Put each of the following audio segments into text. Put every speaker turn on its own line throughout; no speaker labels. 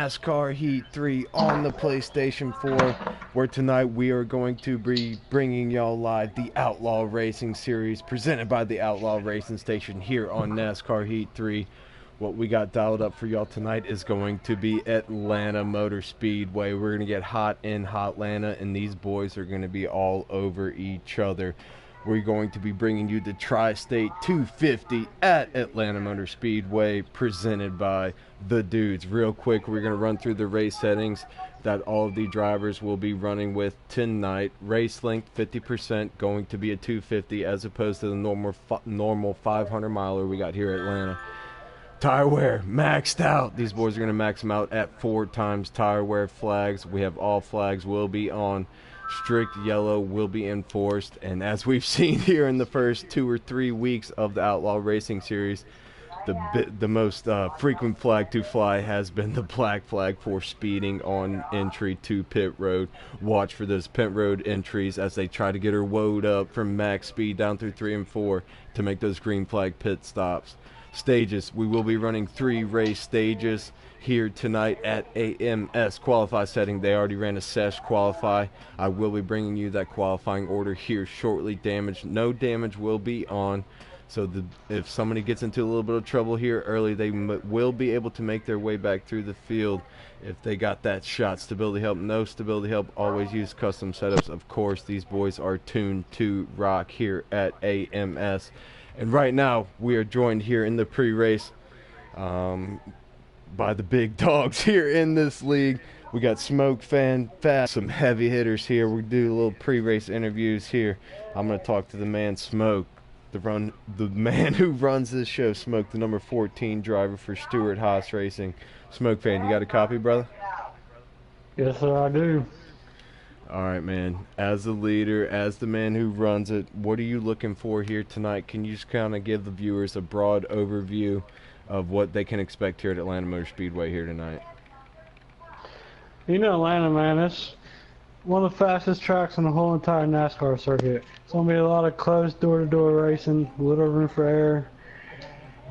NASCAR Heat 3 on the PlayStation 4, where tonight we are going to be bringing y'all live the Outlaw Racing Series presented by the Outlaw Racing Station here on NASCAR Heat 3. What we got dialed up for y'all tonight is going to be Atlanta Motor Speedway. We're going to get hot in Hotlanta, and these boys are going to be all over each other. We're going to be bringing you the Tri-State 250 at Atlanta Motor Speedway, presented by the Dudes. Real quick, we're going to run through the race settings that all of the drivers will be running with tonight. Race length 50%, going to be a 250 as opposed to the normal 500 miler we got here at Atlanta. Tire wear maxed out. These boys are going to max them out at 4 times tire wear. Flags, we have all flags will be on. Strict yellow will be enforced, and as we've seen here in the first 2 or 3 weeks of the Outlaw Racing Series, the most frequent flag to fly has been the black flag for speeding on entry to pit road. Watch for those pit road entries as they try to get her woed up from max speed down through 3 and 4 to make those green flag pit stops. Stages, we will be running 3 race stages here tonight at AMS qualify setting. They already ran a sesh qualify. I will be bringing you that qualifying order here shortly. No damage will be on, so if somebody gets into a little bit of trouble here early, they will be able to make their way back through the field if they got that shot. Stability help, no stability help, always use custom setups. Of course, these boys are tuned to rock here at AMS. And right now, we are joined here in the pre-race by the big dogs here in this league. We got Smoke Fan Fast, some heavy hitters here. We do a little pre-race interviews here. I'm going to talk to the man Smoke, the man who runs this show. Smoke, the number 14 driver for Stewart Haas Racing. Smoke Fan, you got a copy, brother?
Yes, sir, I do.
All right, man. As the leader, as the man who runs it, what are you looking for here tonight? Can you just kind of give the viewers a broad overview of what they can expect here at Atlanta Motor Speedway here tonight?
You know Atlanta, man, it's one of the fastest tracks on the whole entire NASCAR circuit. It's going to be a lot of close door-to-door racing, little room for error.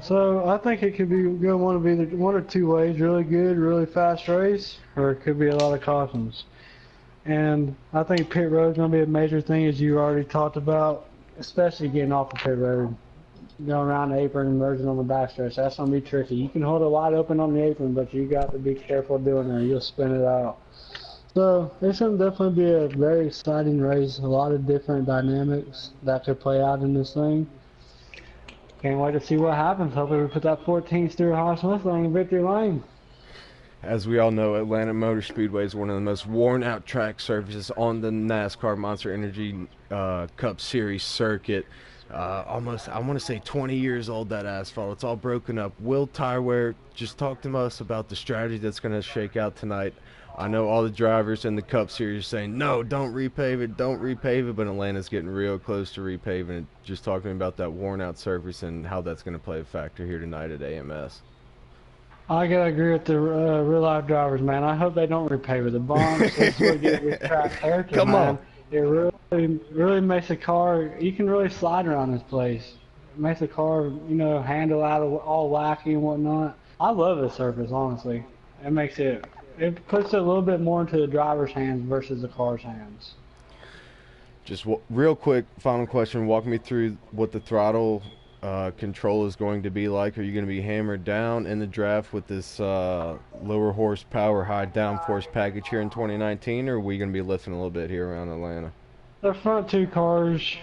So I think it could be going to be one or two ways, really good, really fast race, or it could be a lot of cautions. And I think pit road's going to be a major thing, as you already talked about, especially getting off the pit road. Going around the apron and merging on the backstretch. That's going to be tricky. You can hold it wide open on the apron, but you got to be careful doing it. You'll spin it out. So it's going to definitely be a very exciting race. A lot of different dynamics that could play out in this thing. Can't wait to see what happens. Hopefully we put that 14 Stewart Haas Mustang in victory lane.
As we all know, Atlanta Motor Speedway is one of the most worn-out track surfaces on the NASCAR Monster Energy Cup Series circuit. Almost, I want to say 20 years old, that asphalt. It's all broken up. Will tire wear, just talk to us about the strategy that's going to shake out tonight. I know all the drivers in the Cup Series are saying, no, don't repave it, but Atlanta's getting real close to repaving it. Just talking about that worn-out surface and how that's going to play a factor here tonight at AMS.
I gotta agree with the real-life drivers, man. I hope they don't repave it. The bumps, that's what get with track character,
Come
man.
on.
It really makes a car, you can really slide around this place. It makes the car, you know, handle out of all wacky and whatnot. I love this surface, honestly. It puts it a little bit more into the driver's hands versus the car's hands.
Just real quick, final question. Walk me through what the throttle control is going to be like. Are you going to be hammered down in the draft with this lower horsepower, high downforce package here in 2019, or are we going to be lifting a little bit here around Atlanta?
The front two cars,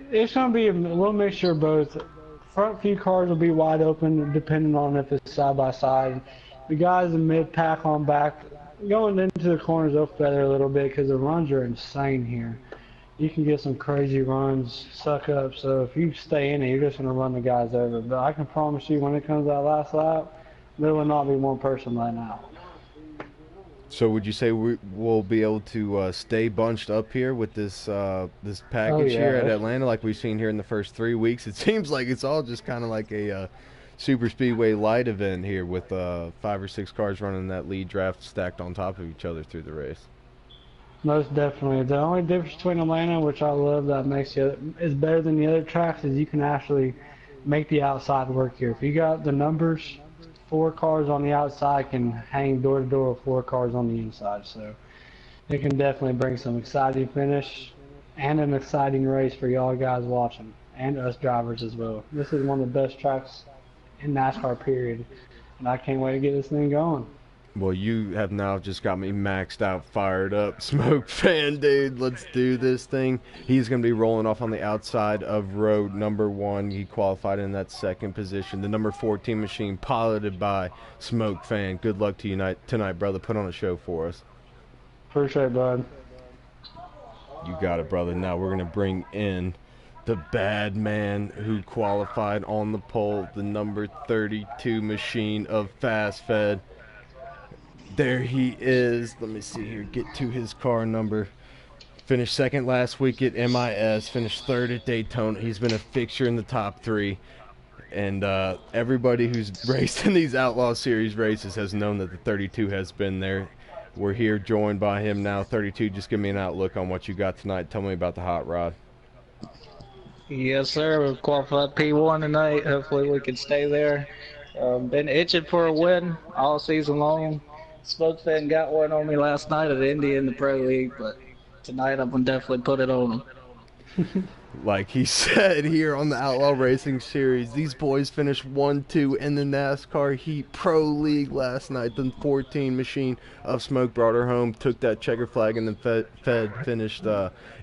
it's going to be a little mixture of both. Front few cars will be wide open depending on if it's side by side. The guys in mid-pack on back, going into the corners, they'll feather a little bit because the runs are insane here. You can get some crazy runs, suck up, so if you stay in it, you're just going to run the guys over. But I can promise you when it comes to that last lap, there will not be one person right now.
So would you say we'll be able to stay bunched up here with this package here at Atlanta like we've seen here in the first 3 weeks? It seems like it's all just kind of like a super speedway light event here with 5 or 6 cars running that lead draft stacked on top of each other through the race.
Most definitely. The only difference between Atlanta, which I love that makes it is better than the other tracks, is you can actually make the outside work here. If you got the numbers, 4 cars on the outside can hang door to door with 4 cars on the inside. So it can definitely bring some exciting finish and an exciting race for y'all guys watching and us drivers as well. This is one of the best tracks in NASCAR period, and I can't wait to get this thing going.
Well, you have now just got me maxed out, fired up. Smoke fan, dude. Let's do this thing. He's going to be rolling off on the outside of row number 1. He qualified in that second position. The number 14 machine piloted by Smoke fan. Good luck to you tonight, brother. Put on a show for us.
Appreciate it, bud.
You got it, brother. Now we're going to bring in the bad man who qualified on the pole, the number 32 machine of Fast Fed. There he is. Let me see here. Get to his car number. Finished second last week at MIS. Finished third at Daytona. He's been a fixture in the top 3. And everybody who's raced in these Outlaw Series races has known that the 32 has been there. We're here joined by him now. 32, just give me an outlook on what you got tonight. Tell me about the hot rod.
Yes, sir. We've qualified P1 tonight. Hopefully we can stay there. Been itching for a win all season long. Spokesman got one on me last night at Indy in the Pro League, but tonight I'm going to definitely put it on him.
Like he said here on the Outlaw Racing Series, these boys finished 1-2 in the NASCAR Heat Pro League last night. The 14 machine of Smoke brought her home, took that checker flag, and then Fed finished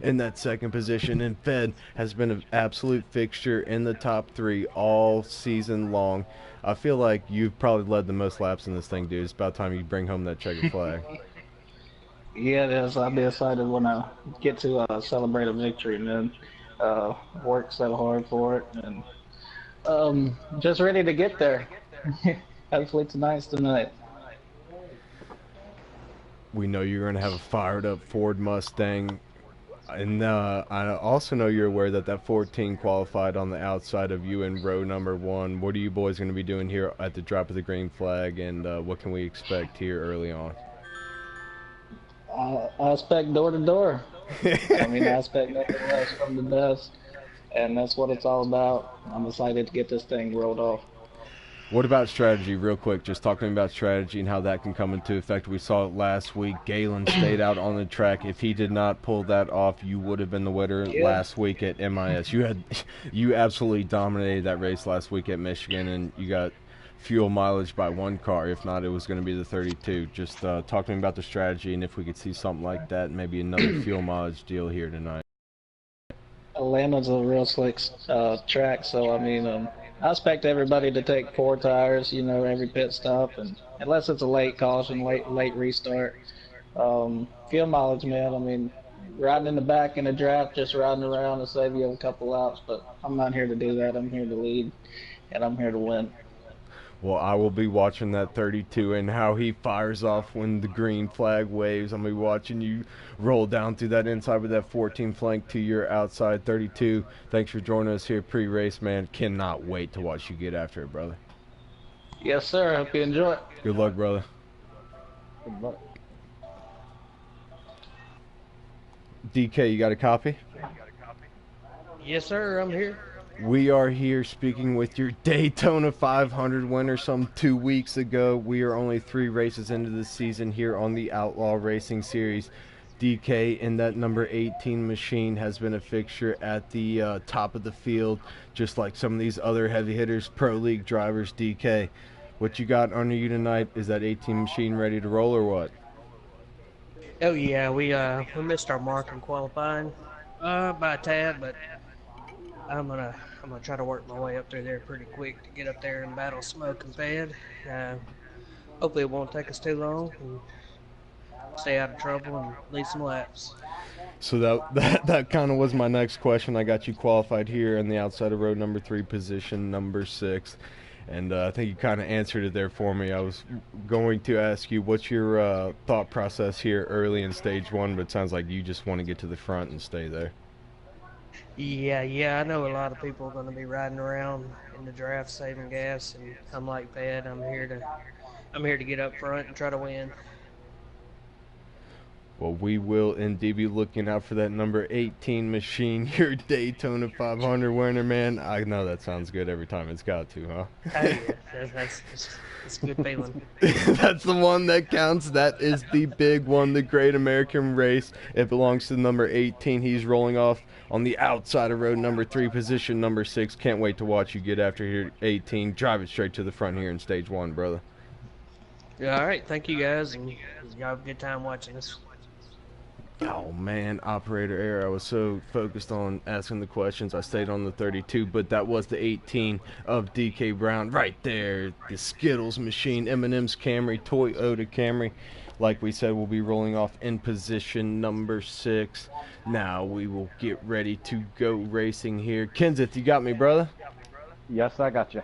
in that second position. And Fed has been an absolute fixture in the top 3 all season long. I feel like you've probably led the most laps in this thing, dude. It's about time you bring home that checker flag.
Yeah, it is. I'll be excited when I get to celebrate a victory, man. Worked so hard for it, and just ready to get there. Hopefully tonight's the night.
We know you're going to have a fired up Ford Mustang, and I also know you're aware that that 14 qualified on the outside of you in row number 1. What are you boys going to be doing here at the drop of the green flag, and what can we expect here early on?
I expect door to door. I mean, I expect nothing less from the best, and that's what it's all about. I'm excited to get this thing rolled off.
What about strategy, real quick? Just talking about strategy and how that can come into effect. We saw it last week. Galen stayed out on the track. If he did not pull that off, you would have been the winner last week at MIS. You absolutely dominated that race last week at Michigan, and you got fuel mileage by 1 car. If not, it was going to be the 32. Just talking about the strategy and if we could see something like that, maybe another fuel mileage deal here tonight.
Atlanta's a real slick track, so I mean, I expect everybody to take 4 tires, you know, every pit stop, and unless it's a late caution, late restart. Fuel mileage, man. I mean, riding in the back in a draft, just riding around to save you a couple laps, but I'm not here to do that. I'm here to lead, and I'm here to win.
Well, I will be watching that 32 and how he fires off when the green flag waves. I'm going to be watching you roll down through that inside with that 14 flank to your outside 32. Thanks for joining us here pre-race, man. Cannot wait to watch you get after it, brother.
Yes, sir. Hope you enjoy it.
Good luck, brother.
Good luck.
DK, you got a copy?
Yes, sir. I'm here.
We are here speaking with your Daytona 500 winner some 2 weeks ago. We are only 3 races into the season here on the Outlaw Racing Series. DK in that number 18 machine has been a fixture at the top of the field, just like some of these other heavy hitters, Pro League drivers. DK, what you got under you tonight? Is that 18 machine ready to roll or what?
Oh yeah, we missed our mark in qualifying by a tad, but I'm gonna try to work my way up there pretty quick to get up there and battle Smoke and Fed. Hopefully it won't take us too long and stay out of trouble and lead some laps.
So that kind of was my next question. I got you qualified here on the outside of road number 3, position number 6. And I think you kind of answered it there for me. I was going to ask you, what's your thought process here early in stage 1, but it sounds like you just want to get to the front and stay there.
Yeah, I know a lot of people are going to be riding around in the draft saving gas, and I'm like Pat. I'm here to get up front and try to win.
Well, we will indeed be looking out for that number 18 machine, your Daytona 500 winner, man. I know that sounds good every time it's got to, huh?
Oh yeah, that's a good feeling.
That's the one that counts. That is the big one, the Great American Race. It belongs to number 18. He's rolling off on the outside of road number 3, position number 6. Can't wait to watch you get after here, 18. Drive it straight to the front here in stage 1, brother.
Yeah, all right, thank you guys, and y'all have a good time watching us.
Oh man, operator error. I was so focused on asking the questions, I stayed on the 32, but that was the 18 of DK Brown right there. The Skittles machine, M&M's Camry, Toyota Camry. Like we said, we'll be rolling off in position number 6. Now we will get ready to go racing here. Kenseth, you got me, brother?
Yes, I got you.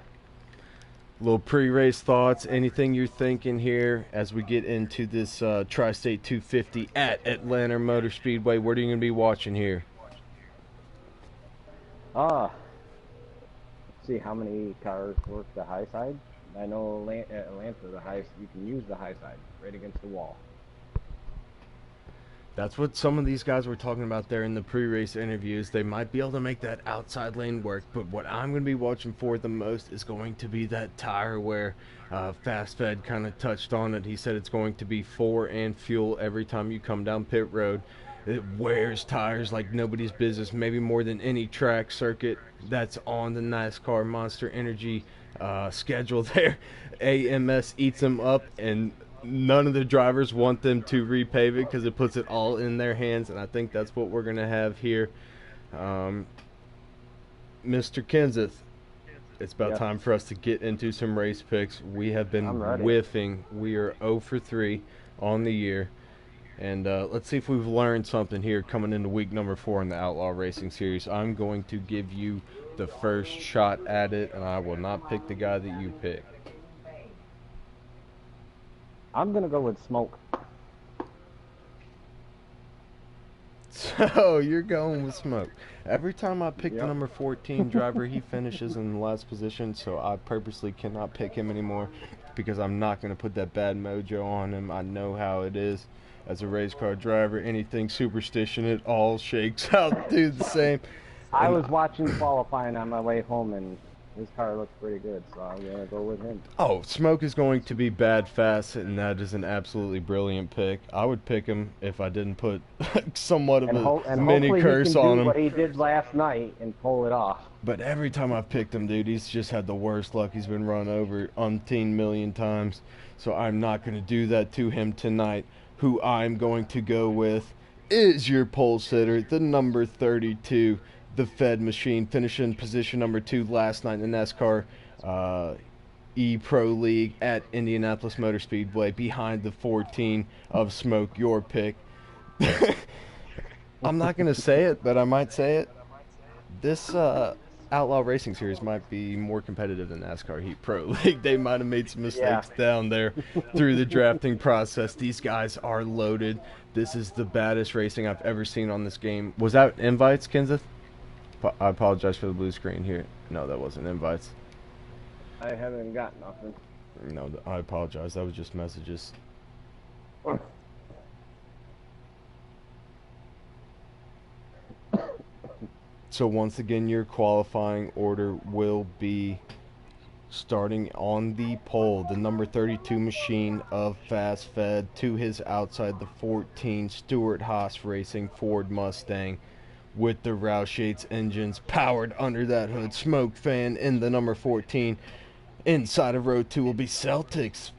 Little pre-race thoughts, anything you're thinking here as we get into this Tri-State 250 at Atlanta Motor Speedway. What are you going to be watching here?
Let's see how many cars work the high side. I know Atlanta, the high, you can use the high side right against the wall.
That's what some of these guys were talking about there in the pre-race interviews. They might be able to make that outside lane work, but what I'm going to be watching for the most is going to be that tire wear. Fast Fed kind of touched on it. He said it's going to be 4 and fuel every time you come down pit road. It wears tires like nobody's business, maybe more than any track circuit that's on the NASCAR Monster Energy schedule there. AMS eats them up, and none of the drivers want them to repave it because it puts it all in their hands, and I think that's what we're going to have here. Mr. Kenseth, it's about time for us to get into some race picks. We have been whiffing. We are 0 for 3 on the year, and let's see if we've learned something here coming into week number 4 in the Outlaw Racing Series. I'm going to give you the first shot at it, and I will not pick the guy that you pick.
I'm going to go with Smoke.
So, you're going with Smoke. Every time I pick the number 14 driver, he finishes in the last position, so I purposely cannot pick him anymore because I'm not going to put that bad mojo on him. I know how it is as a race car driver. Anything superstition, it all shakes out to the same.
I was watching qualifying on my way home, and his car looks pretty good, so I'm going to go with him.
Oh, Smoke is going to be bad fast, and that is an absolutely brilliant pick. I would pick him if I didn't put somewhat of a mini curse on him.
What he did last night and pull it off.
But every time I've picked him, dude, he's just had the worst luck. He's been run over umpteen million times, so I'm not going to do that to him tonight. Who I'm going to go with is your pole sitter, the number 32. The Fed machine, finishing position number 2 last night in the NASCAR E-Pro League at Indianapolis Motor Speedway, behind the 14 of Smoke, your pick. I'm not going to say it, but I might say it. This Outlaw Racing Series might be more competitive than NASCAR Heat Pro League. They might have made some mistakes down there through the drafting process. These guys are loaded. This is the baddest racing I've ever seen on this game. Was that invites, Kenseth? I apologize for the blue screen here. No, that wasn't invites.
I haven't got nothing.
No, I apologize. That was just messages. So once again, your qualifying order will be starting on the pole. The number 32 machine of Fast Fed, to his outside the 14 Stuart Haas Racing Ford Mustang, with the Roush Yates engines powered under that hood. Smoke fan in the number 14. Inside of row 2 will be Celtics.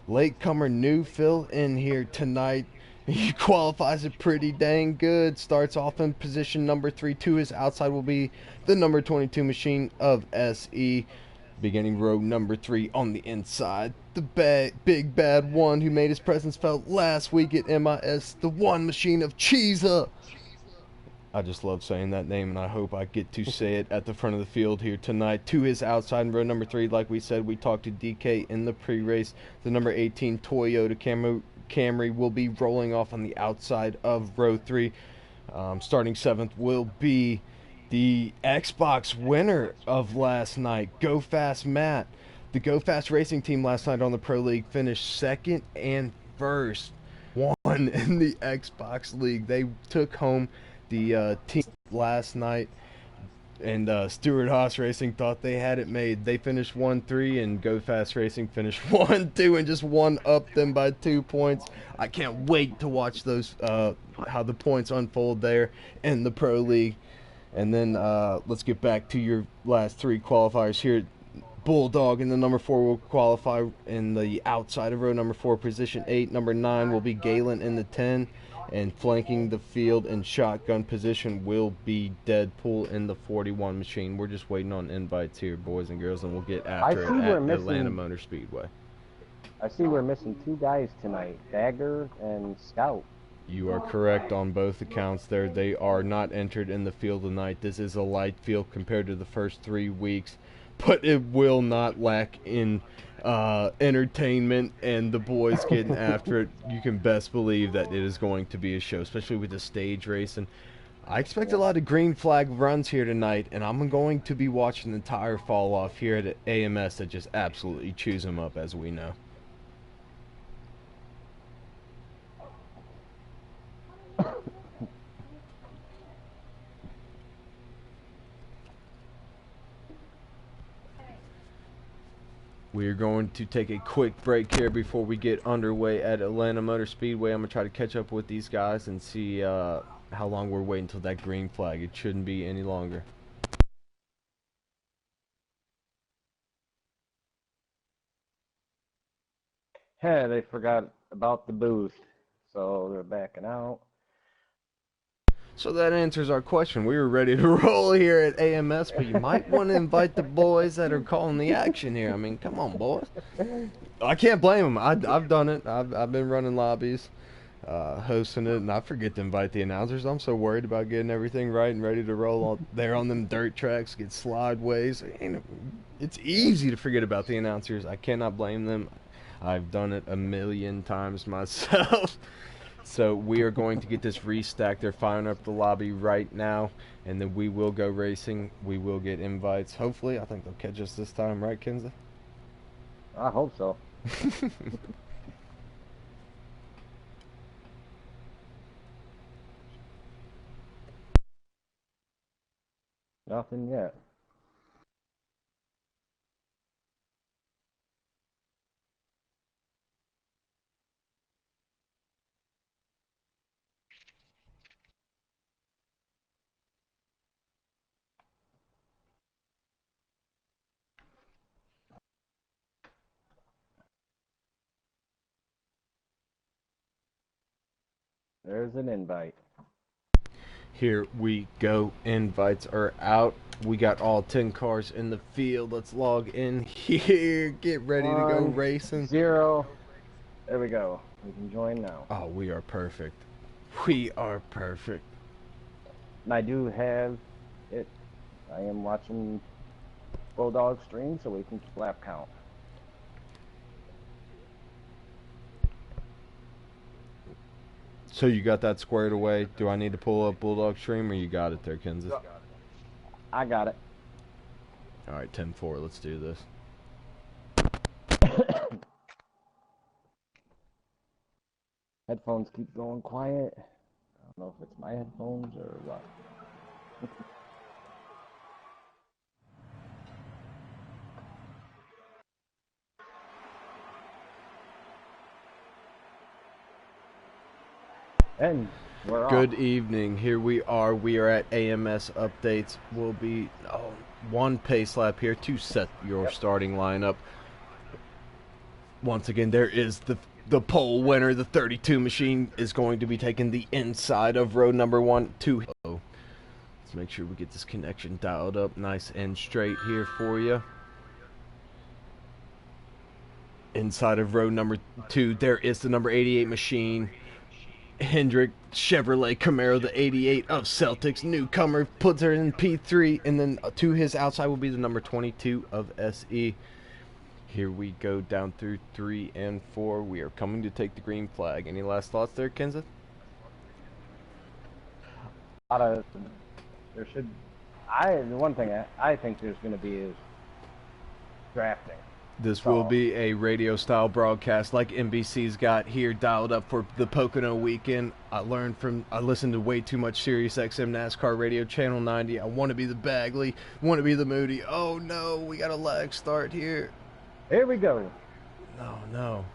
Latecomer New Phil in here tonight. He qualifies it pretty dang good. Starts off in position number 3. To his outside will be the number 22 machine of SE. Beginning row number 3 on the inside. The big bad one who made his presence felt last week at MIS. The one machine of Cheesa. I just love saying that name, and I hope I get to say it at the front of the field here tonight. To his outside in row number 3, like we said, we talked to DK in the pre-race. The number 18 Toyota Camry will be rolling off on the outside of row 3. Starting 7th will be the Xbox winner of last night, Go Fast Matt. The Go Fast Racing team last night on the Pro League finished 2nd and 1st. won in the Xbox League. They took home the team last night, and Stewart Haas Racing thought they had it made. They finished 1-3, and Go Fast Racing finished 1-2, and just one up them by 2 points. I can't wait to watch those how the points unfold there in the Pro League. And then let's get back to your last three qualifiers here. Bulldog in the number 4 will qualify in the outside of row number 4, position 8. Number 9 will be Galen in the 10. And flanking the field in shotgun position will be Deadpool in the 41 machine. We're just waiting on invites here, boys and girls, and we'll get after it at Atlanta Motor Speedway.
I see we're missing 2 guys tonight, Dagger and Scout.
You are correct on both accounts there. They are not entered in the field tonight. This is a light field compared to the first 3 weeks, but it will not lack in entertainment and the boys getting after it. You can best believe that it is going to be a show, especially with the stage race. And I expect a lot of green flag runs here tonight, and I'm going to be watching the entire fall off here at AMS that just absolutely chews them up, as we know. We are going to take a quick break here before we get underway at Atlanta Motor Speedway. I'm going to try to catch up with these guys and see how long we're waiting until that green flag. It shouldn't be any longer.
Yeah, they forgot about the booth, so they're backing out.
So that answers our question. We were ready to roll here at AMS, but you might want to invite the boys that are calling the action here. I mean, come on, boys. I can't blame them. I've done it. I've been running lobbies, hosting it, and I forget to invite the announcers. I'm so worried about getting everything right and ready to roll there on them dirt tracks, get slideways. It's easy to forget about the announcers. I cannot blame them. I've done it a million times myself. So we are going to get this restacked. They're firing up the lobby right now, and then we will go racing. We will get invites. Hopefully, I think they'll catch us this time, right, Kinsley?
I hope so. Nothing yet. There's an invite.
Here we go. Invites are out. We got all 10 cars in the field. Let's log in here. Get ready to go racing.
0. There we go. We can join now.
Oh, we are perfect. We are perfect.
And I do have it. I am watching Bulldog stream, so we can keep lap count.
So you got that squared away. Do I need to pull up Bulldog stream, or you got it there, Kinsley?
I got it.
All right, 10-4. Let's do this.
Headphones keep going quiet. I don't know if it's my headphones or what. And we're
Good
off.
evening. Here we are. We are at AMS updates. We'll be one pace lap here to set your starting lineup. Once again, there is the pole winner. The 32 machine is going to be taking the inside of row number 1 to. Let's make sure we get this connection dialed up nice and straight here for you. Inside of row number 2, there is the number 88 machine. Hendrick Chevrolet Camaro, the 88 of Celtics, newcomer, puts her in P3, and then to his outside will be the number 22 of SE. Here we go down through 3 and 4. We are coming to take the green flag. Any last thoughts there, Kenseth?
The one thing I think there's going to be is drafting.
This will be a radio-style broadcast like NBC's got here dialed up for the Pocono weekend. I listened to way too much Sirius XM NASCAR radio, Channel 90. I want to be the Bagley, want to be the Moody. Oh, no, we got a lag start here.
Here we go.
No, no.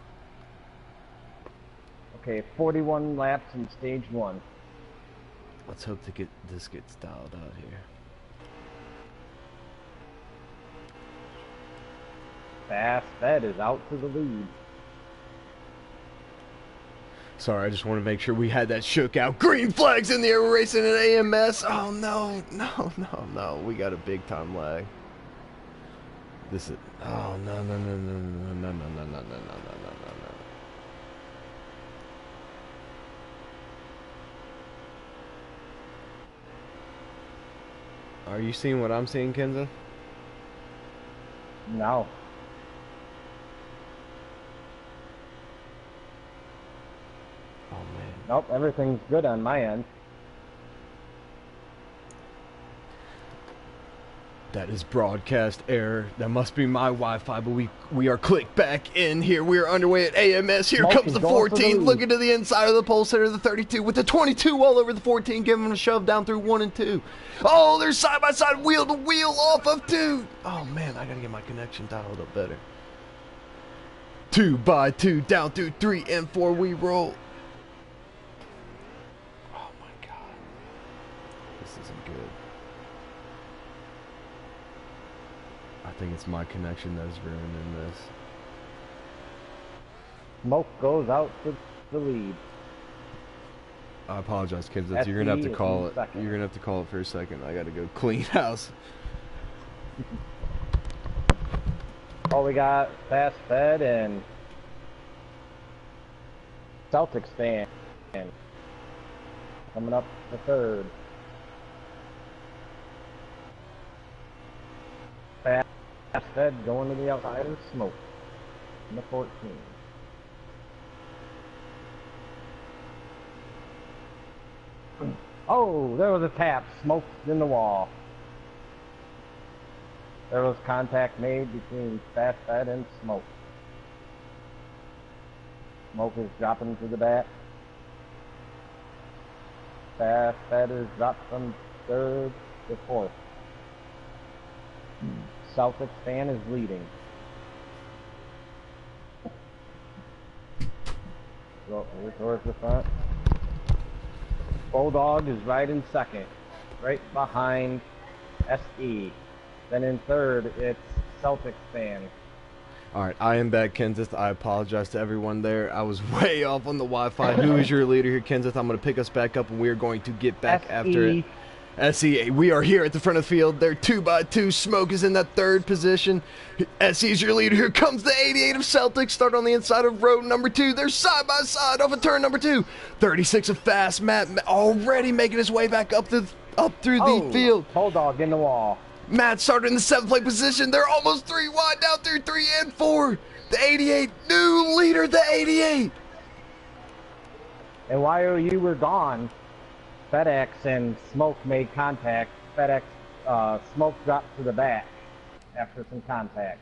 Okay, 41 laps in stage 1.
Let's hope this gets dialed out here.
Fast Fed is out to the lead.
Sorry, I just want to make sure we had that shook out. Green flags in the air, we're racing an AMS. Oh, no, no, no, no. We got a big time lag. This is, oh, no, no, no, no, no, no, no, no, no, no, no, no, no, no. Are you seeing what I'm seeing, Kenza?
No.
Oh, man.
Nope, everything's good on my end.
That is broadcast error. That must be my Wi-Fi, but we are clicked back in here. We are underway at AMS. Here comes the 14, looking to the inside of the pole center of the 32 with the 22 all over the 14, giving him a shove down through 1 and 2. Oh, they're side by side, wheel to wheel off of 2. Oh, man, I got to get my connection dialed up better. 2 by 2, down through 3 and 4, we roll. Oh, my God. This isn't good. I think it's my connection that's ruining this.
Smoke goes out to the lead.
I apologize, kids. You're gonna have to call it. You're gonna have to call it for a second. I gotta go clean house.
Oh, we got Fast Fed and Celtics fan coming up the third. Fast Fed going to the outside of Smoke in the 14. Oh, there was a tap. Smoke in the wall. There was contact made between Fast Fed and Smoke. Smoke is dropping to the back. Fast Fed is dropped from 3rd to 4th. Celtics fan is leading. Go here towards the front. Bulldog is right in 2nd, right behind SE. Then in 3rd, it's Celtics fan.
All right, I am back, Kenseth. I apologize to everyone there. I was way off on the Wi-Fi. Who is your leader here, Kenseth? I'm going to pick us back up, and we are going to get back after it. SE, we are here at the front of the field. They're 2 by 2. Smoke is in that 3rd position. SE is your leader. Here comes the 88 of Celtics. Start on the inside of row number 2. They're side by side off of turn number 2. 36 of Fast Matt already making his way back up through the field.
Bulldog in the wall.
Matt started in the 7th place position. They're almost 3 wide down through 3 and 4. The 88, new leader, the 88.
And while you were gone, FedEx and Smoke made contact. FedEx, Smoke dropped to the back after some contact.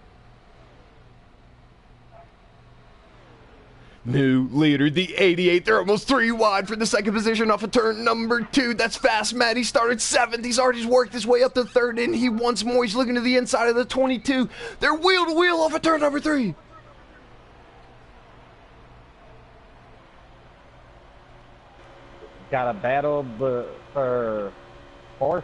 New leader, the 88. They're almost 3 wide for the 2nd position off of turn number 2. That's Fast Matt. He started 7th. He's already worked his way up to 3rd, and he once more. He's looking to the inside of the 22. They're wheel to wheel off of turn number 3.
Got a battle for 4th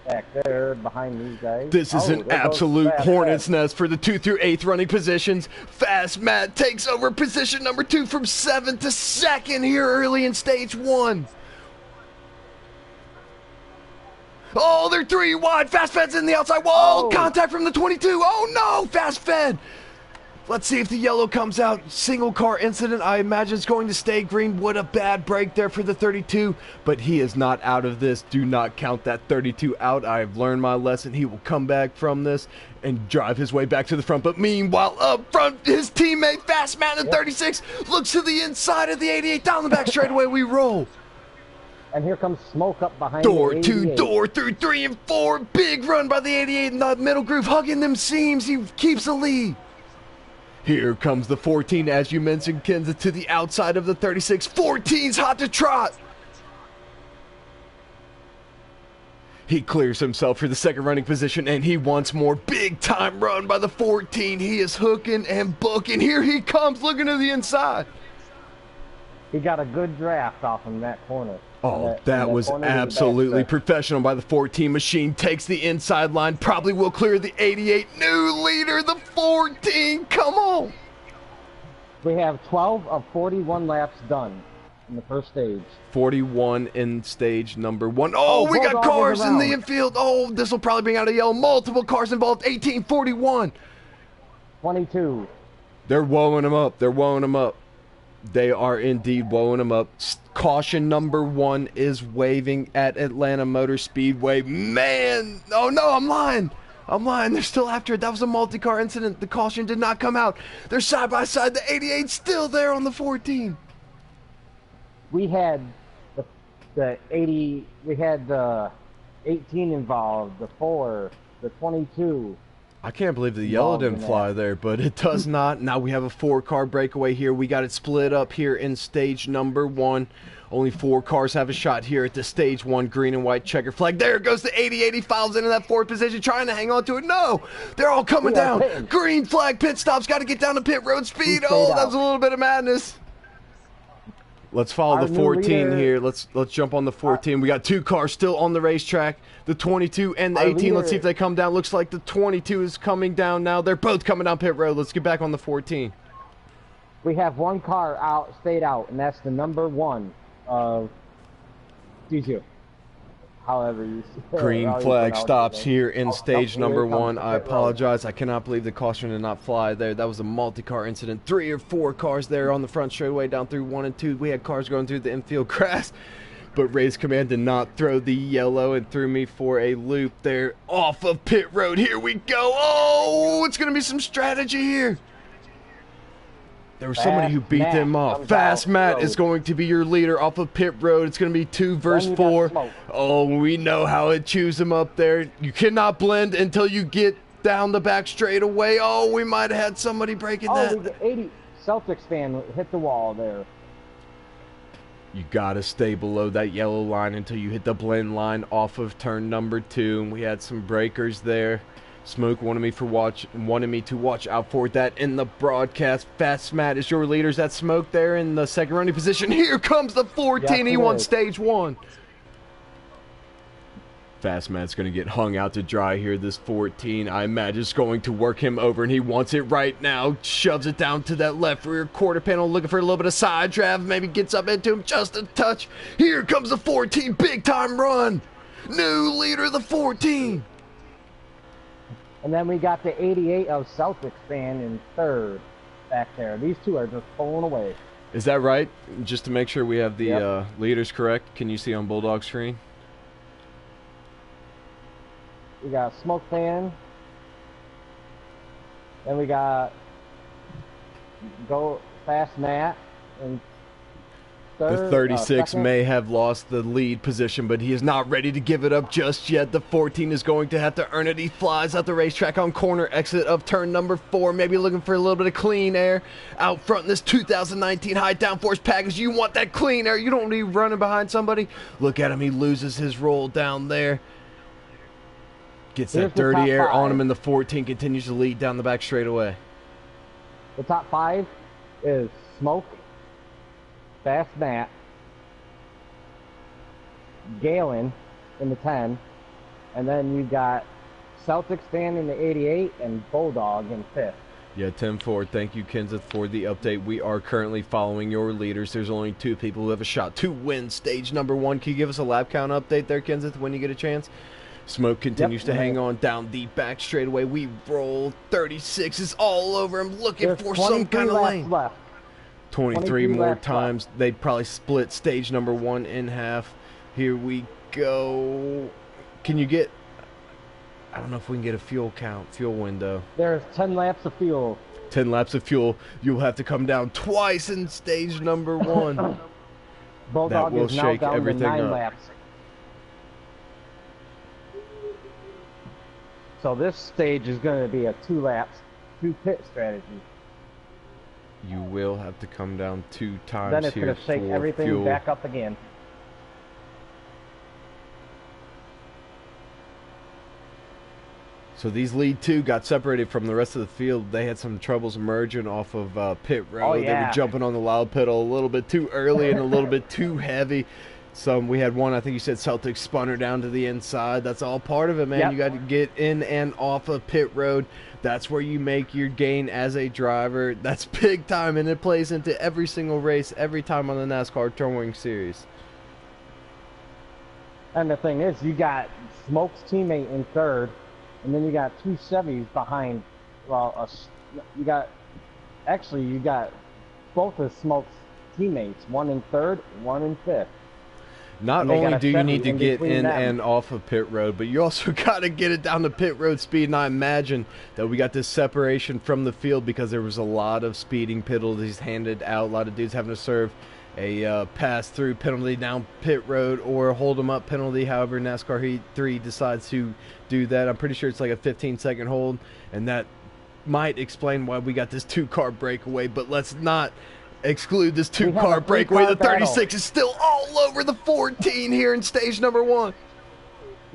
back there behind these guys.
This is an absolute hornet's nest for the 2 through 8th running positions. Fast Matt takes over position number 2 from 7th to 2nd here early in stage 1. Oh, they're 3 wide. Fast Fed's in the outside wall. Contact from the 22. Oh, no. Fast Fed. Let's see if the yellow comes out. Single car incident. I imagine it's going to stay green. What a bad break there for the 32. But he is not out of this. Do not count that 32 out. I've learned my lesson. He will come back from this and drive his way back to the front. But meanwhile, up front, his teammate, Fast Man in 36, looks to the inside of the 88. Down the back straightaway we roll.
And here comes Smoke up behind
door
the
2, door through 3 and 4. Big run by the 88 in the middle groove, hugging them seams. He keeps the lead. Here comes the 14, as you mentioned, Kenza, to the outside of the 36. 14's hot to trot. He clears himself for the second running position, and he wants more. Big time run by the 14. He is hooking and booking. Here he comes, looking to the inside.
He got a good draft off in that corner.
Oh, that was absolutely professional by the 14. Machine takes the inside line, probably will clear the 88. New leader, the 14. Come on.
We have 12 of 41 laps done in the first stage.
41 in stage number 1. Oh, we got cars in the infield. Oh, this will probably bring out a yellow. Multiple cars involved. 1841.
22.
They're woeing him up. They're woeing him up. They are indeed woeing him up. Caution number 1 is waving at Atlanta Motor Speedway. Man, oh no, I'm lying. They're still after it. That was a multi-car incident. The caution did not come out. They're side by side. The 88's still there on the 14.
We had the 80. We had the 18 involved. The 4. The 22.
I can't believe the yellow didn't fly there, but it does not. Now we have a 4-car breakaway here. We got it split up here in stage number 1. Only 4 cars have a shot here at the stage 1 green and white checker flag. There goes the 80. 80 fouls into that 4th position, trying to hang on to it. No, they're all coming down. Green flag, pit stops, got to get down to pit road speed. Oh, that was a little bit of madness. Let's follow the 14 here. Let's jump on the 14. We got 2 cars still on the racetrack. The 22 and the 18. Let's see if they come down. Looks like the 22 is coming down now. They're both coming down pit road. Let's get back on the 14.
We have 1 car out, stayed out, and that's the number 1 of D2. However you
green flag stops here in stage number 1. I apologize. I cannot believe the caution did not fly there. That was a multi-car incident. 3 or 4 cars there on the front straightaway down through 1 and 2. We had cars going through the infield grass, but Race Command did not throw the yellow and threw me for a loop there off of pit road. Here we go. Oh, it's going to be some strategy here. There was somebody who beat them off. Fast Matt is going to be your leader off of pit road. It's going to be 2 versus 4. Oh, we know how it chews them up there. You cannot blend until you get down the back straightaway. Oh, we might have had somebody breaking that.
Oh, the 80 Celtics fan hit the wall there.
You got to stay below that yellow line until you hit the blend line off of turn number 2. And we had some breakers there. Smoke wanted me to watch out for that in the broadcast. Fast Matt is your leaders. That Smoke there in the second running position. Here comes the 14. Yes, he won stage 1. Fast Matt's going to get hung out to dry here. This 14, I imagine, is going to work him over, and he wants it right now. Shoves it down to that left rear quarter panel, looking for a little bit of side draft. Maybe gets up into him just a touch. Here comes the 14. Big time run. New leader, the 14.
And then we got the 88 of Celtics fan in 3rd back there. These 2 are just pulling away.
Is that right? Just to make sure we have the leaders correct, can you see on Bulldog screen?
We got Smoke fan. Then we got Go Fast Matt and
The 36 may have lost the lead position, but he is not ready to give it up just yet. The 14 is going to have to earn it. He flies out the racetrack on corner exit of turn number 4, maybe looking for a little bit of clean air out front in this 2019 high downforce package. You want that clean air. You don't need running behind somebody. Look at him. He loses his roll down there. Gets that dirty air on him, and the 14 continues to lead down the back straightaway.
The top 5 is Smoke, Fast Matt, Galen in the 10, and then you got Celtics fan in the 88 and Bulldog in 5th.
Yeah, Tim Ford, thank you, Kenseth, for the update. We are currently following your leaders. There's only 2 people who have a shot to win stage number 1. Can you give us a lap count update there, Kenseth, when you get a chance? Smoke continues to hang on down the back straightaway. We roll. 36 is all over him, looking for some kind of lane.
Left.
23 more times. They'd probably split stage number 1 in half. Here we go. Can you get... I don't know if we can get a fuel count, fuel window.
There's 10 laps of fuel.
10 laps of fuel. You'll have to come down twice in stage number 1.
Bulldog
that will
is now
shake
down
everything
to 9
up.
laps. So this stage is going to be a 2 laps, 2 pit strategy.
you will have to come down 2 times
Then it's
here
going to shake
for
everything
fuel.
back up again.
So these lead 2 got separated from the rest of the field. They had some troubles emerging off of pit road.
Oh,
They were
yeah.
jumping on the loud pedal a little bit too early and a little bit too heavy. We had one, I think you said Celtic spun her down to the inside. That's all part of it, man.
Yep.
You got to get in and off of pit road. That's where you make your gain as a driver. That's big time, and it plays into every single race, every time on the NASCAR Touring Series.
And the thing is, you got Smoke's teammate in third, and then you got 2 Chevys behind. Well, you got both of Smoke's teammates, one in third, one in fifth.
Not
And they got
only
a
do you
Chevy
need to
in
get
between
in
them.
and off of pit road, but you also got to get it down to pit road speed. And I imagine that we got this separation from the field because there was a lot of speeding penalties handed out. A lot of dudes having to serve a pass-through penalty down pit road or a hold-em-up penalty. However, NASCAR Heat 3 decides to do that. I'm pretty sure it's like a 15-second hold, and that might explain why we got this 2-car breakaway. But let's not exclude this 2-car breakaway. The 36 is still all over the 14 here in stage number 1.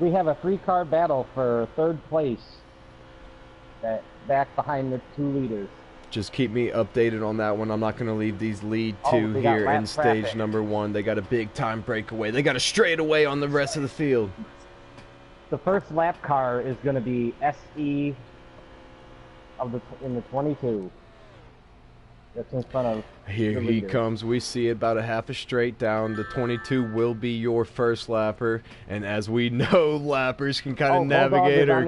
We have a 3-car battle for third place, back behind the 2 leaders.
Just keep me updated on that one. I'm not going to leave these lead 2
they got
here
lap
in stage
traffic.
number 1. They got a big time breakaway. They got a straightaway on the rest of the field.
The first lap car is going to be SE in the 22. That's in front of
Here
the
he
leader.
comes. We see about a half a straight down. The 22 will be your first lapper. And as we know, lappers can kind of navigate or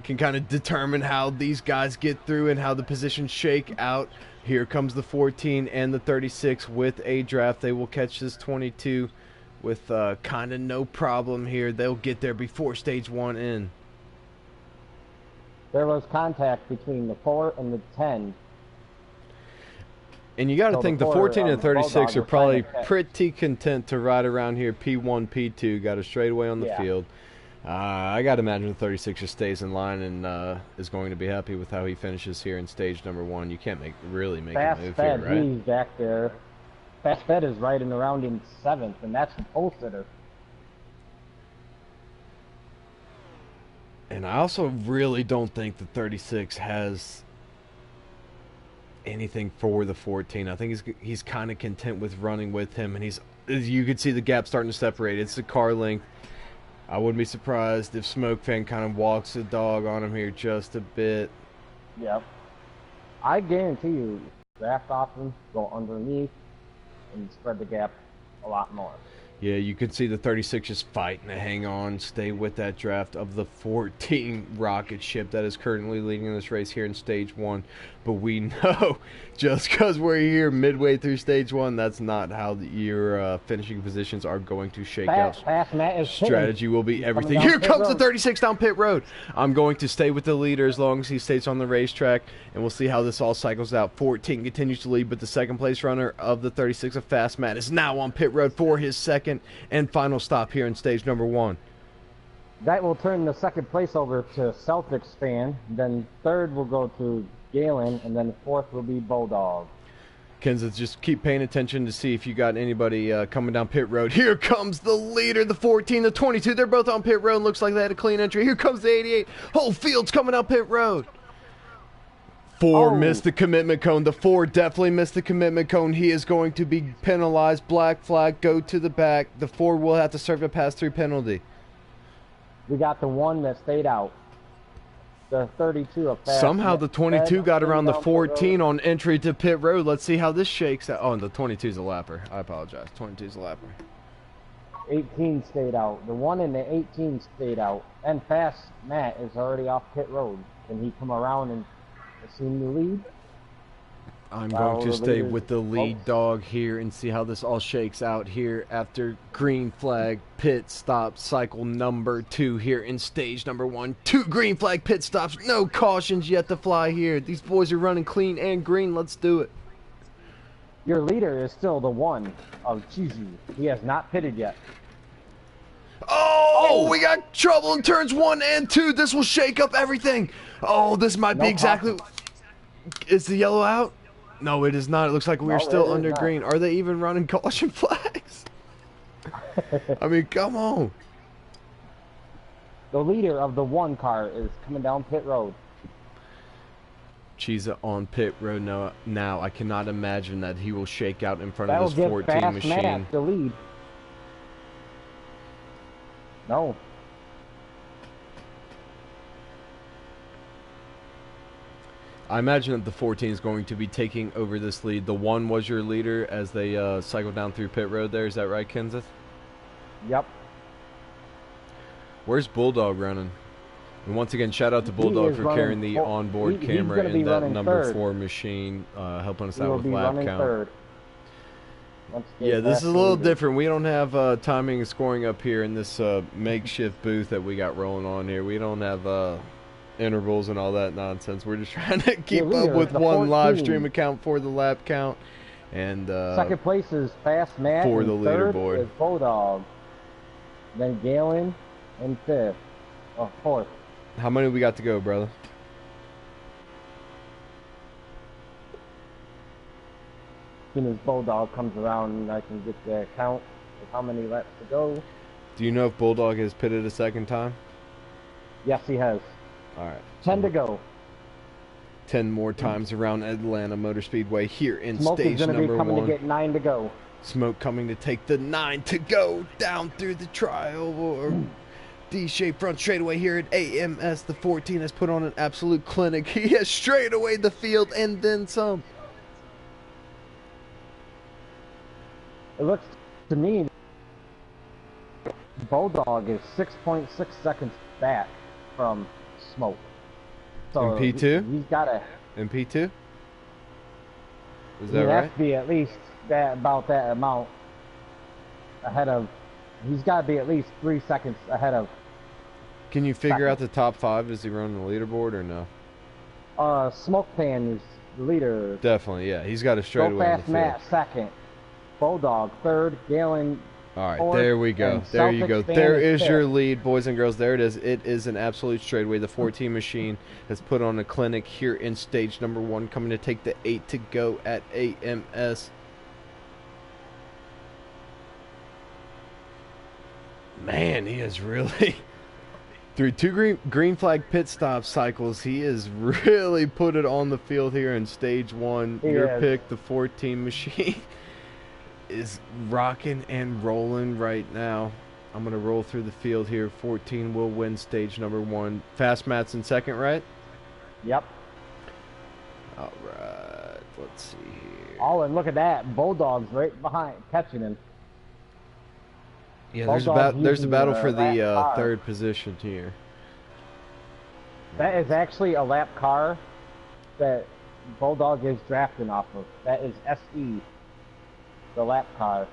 can kind of determine how these guys get through and how the positions shake out. Here comes the 14 and the 36 with a draft. They will catch this 22 with kind of no problem here. They'll get there before stage 1 in.
There was contact between the 4 and the 10.
And you got to
So
think
the
the
four,
14 and
the Bulldogs
36 are
were trying
probably
to catch.
pretty content to ride around here P1, P2. Got a straightaway on the
Yeah.
field. I got to imagine the 36 just stays in line and is going to be happy with how he finishes here in stage number 1. You can't really make a
Fast
move
Fed,
here, right?
he's back there. Fast Fed is riding around in 7th, and that's the pole sitter.
And I also really don't think the 36 has anything for the 14. I think he's kind of content with running with him, and you could see the gap starting to separate. It's the car length. I wouldn't be surprised if Smoke Fan kind of walks the dog on him here just a bit.
Yep. I guarantee you, draft off him, go underneath, and spread the gap a lot more.
Yeah, you can see the 36 just fighting to hang on, stay with that draft of the 14 rocket ship that is currently leading this race here in stage 1. But we know just because we're here midway through stage 1, that's not how your finishing positions are going to shake out.
Fast Matt is
Strategy will be everything.
down
Here
pit
comes the
road.
36 down pit road. I'm going to stay with the leader as long as he stays on the racetrack, and we'll see how this all cycles out. 14 continues to lead, but the second place runner of the 36 of Fast Matt is now on pit road for his second and final stop here in stage number 1.
That will turn the second place over to Celtics fan. Then third will go to Galen, and then fourth will be Bulldog.
Kenza, just keep paying attention to see if you got anybody coming down pit road. Here comes the leader, the 14, the 22. They're both on pit road. Looks like they had a clean entry. Here comes the 88. Whole field's coming down pit road. 4 missed the commitment cone. The 4 definitely missed the commitment cone. He is going to be penalized. Black flag, go to the back. The 4 will have to serve a pass-through penalty.
We got the 1 that stayed out. The 32 of Fast
Somehow the 22
Fed
got around the
down pit road.
14 on entry to pit road. Let's see how this shakes out. Oh, and the 22 is a lapper. I apologize. 22 is a lapper.
18 stayed out. The 1 and the 18 stayed out. And Fast Matt is already off pit road. Can he come around and assume the lead?
I'm
Wow,
going to
the
stay
leader's
with the lead
close.
dog here and see how this all shakes out here after green flag pit stop cycle number 2 here in stage number 1. 2 green flag pit stops, no cautions yet to fly here. These boys are running clean and green. Let's do it.
Your leader is still the 1 of Chizu. He has not pitted yet.
Oh, we got trouble in turns 1 and 2. This will shake up everything. Oh, this might be
No
exactly. Is the yellow out? No, it is not. It looks like we're
No,
still
it is
under
not.
green. Are they even running caution flags? I mean, come on.
The leader of the 1 car is coming down pit road.
Chiza on pit road now. I cannot imagine that he will shake out in front
That'll
of this
give
14
Fast
machine.
Matt the lead. No.
I imagine that the 14 is going to be taking over this lead. The 1 was your leader as they cycle down through pit road there. Is that right, Kenseth?
Yep.
Where's Bulldog running? And once again, shout out to Bulldog for carrying the onboard camera in that number 4 machine, helping us out with lap count.
Third.
Yeah, this is a little different. We don't have timing and scoring up here in this makeshift booth that we got rolling on here. We don't have intervals and all that nonsense. We're just trying to keep up with one live stream account for the lap count. And
second place is Fast Matt.
For the
third
leaderboard.
is Bulldog. Then Galen in 5th. Or 4th.
How many we got to go, brother?
As soon as Bulldog comes around, I can get the count of how many laps to go.
Do you know if Bulldog has pitted a second time?
Yes, he has.
All right.
10 to go.
10 more times around Atlanta Motor Speedway here in
Smoke is
stage
going to
number
be coming
1.
to get 9 to go.
Smoke coming to take the 9 to go down through the or D-shaped front straightaway here at AMS. The 14 has put on an absolute clinic. He has straight away the field and then some.
It looks to me Bulldog is 6.6 seconds back from Smoke. So
In P2?
He's got to.
In P2? Is
He
that
has
right?
to be at least about that amount ahead of. He's got to be at least 3 seconds ahead of.
Can you figure out the top 5? Is he running the leaderboard or no?
Smoke Pan is the leader.
Definitely, yeah. He's got a straightaway on the
Fast
field.
Matt second. Bulldog third. Galen.
All right,
fourth,
there we go.
and
There you
Celtic
go.
Fan
There is
fifth.
your lead, boys and girls. There it is. It is an absolute straightaway. The 14 machine has put on a clinic here in stage number 1, coming to take the 8 to go at AMS. Man, he is really through 2 green flag pit stop cycles. He has really put it on the field here in stage 1.
He
Your
has.
pick, the 14 machine, is rocking and rolling right now. I'm going to roll through the field here. 14 will win stage number 1. Fast Matt's in second, right?
Yep.
All right. Let's see here.
Oh, and look at that. Bulldog's right behind, catching him.
Yeah,
Bulldog
there's a
using
battle
the
for the
lap car.
3rd position here.
That is actually a lap car that Bulldog is drafting off of. That is SE, the lap car.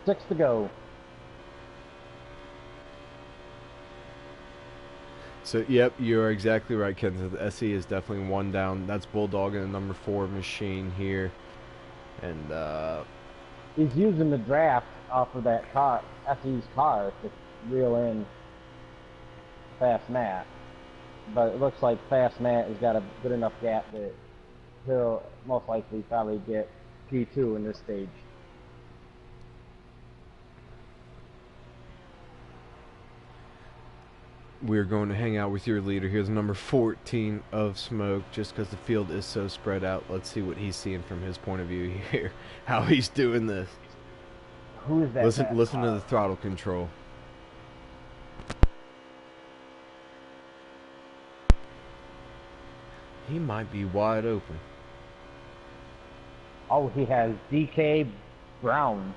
6 to go.
So, yep, you're exactly right, Ken. The SE is definitely 1 down. That's Bulldog in the number 4 machine here. And,
He's using the draft off of that car, SE's car, to reel in Fast Matt. But it looks like Fast Matt has got a good enough gap that he'll most likely probably get P2 in this stage.
we're going to hang out with your leader. Here's number 14 of Smoke, just because the field is so spread out. Let's see what he's seeing from his point of view here, how he's doing this.
Who is that?
Listen to the throttle control. He might be wide open.
Oh, he has DK Brown.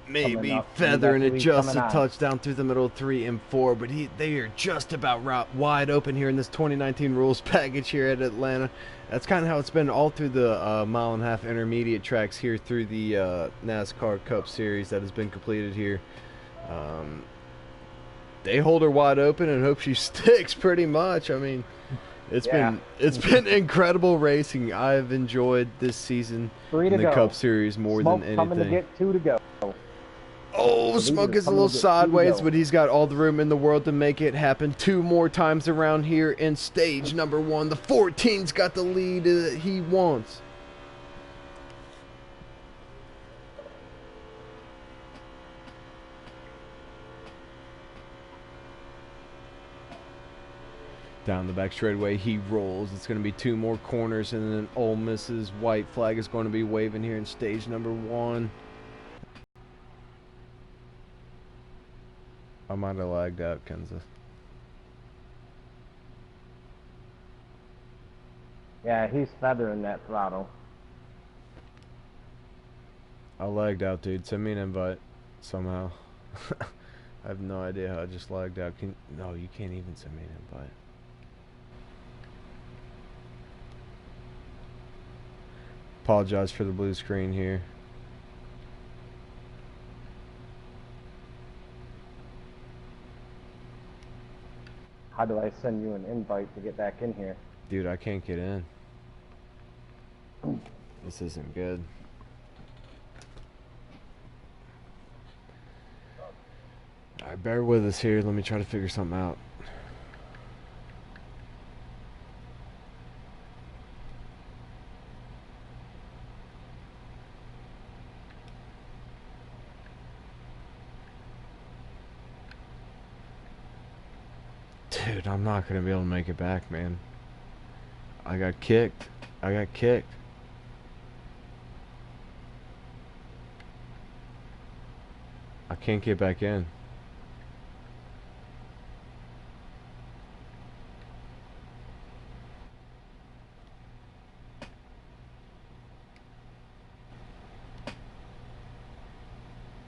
Maybe
up.
feathering it
He's
just
coming
a
on.
touchdown through the middle of 3 and 4, but they are just about wide open here in this 2019 rules package here at Atlanta. That's kind of how it's been all through the mile-and-a-half intermediate tracks here through the NASCAR Cup Series that has been completed here. They hold her wide open and hope she sticks pretty much. I mean, it's been incredible racing. I've enjoyed this season
3 to
in the
go.
Cup Series more
Smoke
than anything.
coming to get 2 to go.
Oh,
these
Smoke
are
is a
coming
little
to get
sideways,
Speedo.
but he's got all the room in the world to make it happen 2 more times around here in stage number 1. The 14's got the lead that he wants. Down the back straightaway, he rolls. It's going to be 2 more corners, and then Ole Miss's white flag is going to be waving here in stage number 1. I might have lagged out, Kansas.
Yeah, he's feathering that throttle.
I lagged out, dude. Send me an invite somehow. I have no idea how I just lagged out. No, you can't even send me an invite. Apologize for the blue screen here.
How do I send you an invite to get back in here?
Dude, I can't get in. This isn't good. Alright, bear with us here. Let me try to figure something out. Dude, I'm not going to be able to make it back, man. I got kicked. I got kicked. I can't get back in.